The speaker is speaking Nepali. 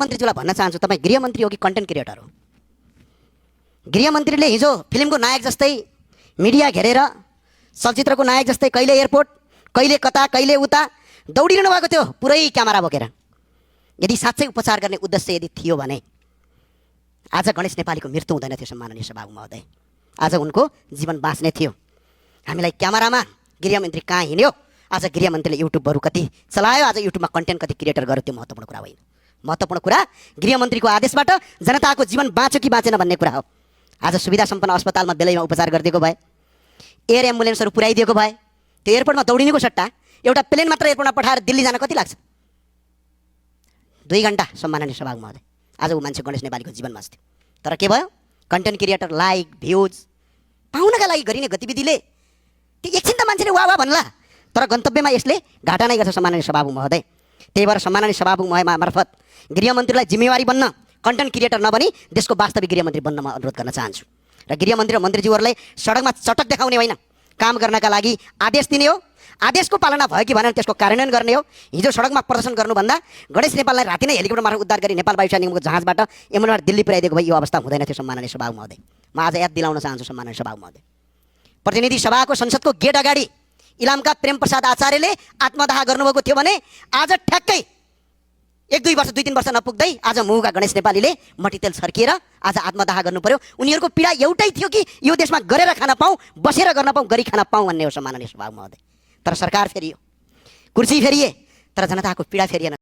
मन्त्रीज्यूलाई भन्न चाहन्छु, तपाईँ गृहमन्त्री हो कि कन्टेन्ट क्रिएटर हो? गृहमन्त्रीले हिजो फिल्मको नायक जस्तै मिडिया घेरेर चलचित्रको नायक जस्तै कहिले एयरपोर्ट, कहिले कता, कहिले उता दौडिरहनु भएको थियो पुरै क्यामेरा बोकेर। यदि साँच्चै उपचार गर्ने उद्देश्य यदि थियो भने आज गणेश नेपालीको मृत्यु हुँदैन थियो सम्माननीय सभामुख महोदय। आज उनको जीवन बाँच्ने थियो। हामीलाई क्यामेरामा गृहमन्त्री कहाँ हिँड्यो, आज गृहमन्त्रीले युट्युबहरू कति चलायो, आज युट्युबमा कन्टेन्ट कति क्रिएटर गर्यो, त्यो महत्त्वपूर्ण कुरा होइन। महत्त्वपूर्ण कुरा गृहमन्त्रीको आदेशबाट जनताको जीवन बाँच्यो कि बाँचेन भन्ने कुरा हो। आज सुविधा सम्पन्न अस्पतालमा बेलैमा उपचार गरिदिएको भए, एयर एम्बुलेन्सहरू पुर्याइदिएको भए, त्यो एयरपोर्टमा दौडिनेको सट्टा एउटा प्लेन मात्र एयरपोर्टमा पठाएर दिल्ली जान कति लाग्छ? 2 घन्टा सम्माननीय सभामुख महोदय। आज ऊ मान्छे गणेश नेपालीको जीवन बाँच्थ्यो। तर के भयो? कन्टेन्ट क्रिएटर लाइक भ्युज पाउनका लागि गरिने गतिविधिले त्यो एकछिन त मान्छेले वाह वाह भन्ला, तर गन्तव्यमा यसले घाटा नै गर्छ सम्माननीय सभामुख महोदय। त्यही भएर सम्माननीय सभामुख मार्फत गृहमन्त्रीलाई जिम्मेवारी बन्न कन्टेन्ट क्रिएटर नबनी देशको वास्तविक गृहमन्त्री बन्न म अनुरोध गर्न चाहन्छु। र गृहमन्त्री र मन्त्रीज्यूहरूलाई सडकमा चटक देखाउने होइन, काम गर्नका लागि आदेश दिने हो। आदेशको पालना भयो कि भनेर त्यसको कार्यान्वयन गर्ने हो। हिजो सडकमा प्रदर्शन गर्नुभन्दा गणेश नेपाललाई राति नै हेलिकप्टर मार्फत उद्धार गरी नेपाल वायुसेना निगमको जहाजबाट यमुनाबाट दिल्ली पुर्याइदिएको भए यो अवस्था हुँदैन थियो सम्माननीय सभामुख महोदय। म आज याद दिलाउन चाहन्छु सम्माननीय सभामुख महोदय, प्रतिनिधि सभाको संसदको गेट अगाडि इलामका प्रेम प्रसाद आचार्यले आत्मदाह गर्नुभएको थियो भने आज ठ्याक्कै 1-2 वर्ष 2-3 वर्ष नपुग्दै आज मुहुका गणेश नेपालीले मट्टीतेल छर्किएर आज आत्मदाह गर्नु पर्यो। उनीहरूको पीडा एउटै थियो कि यो देशमा गरेर खान पाऊँ, बसेर गर्न पाऊँ, गरी खान पाऊँ भन्ने हो सम्माननीय सभामुख महोदय। तर सरकार फेरियो, कुर्सी फेरिए, तर जनताको पीडा फेरिएन।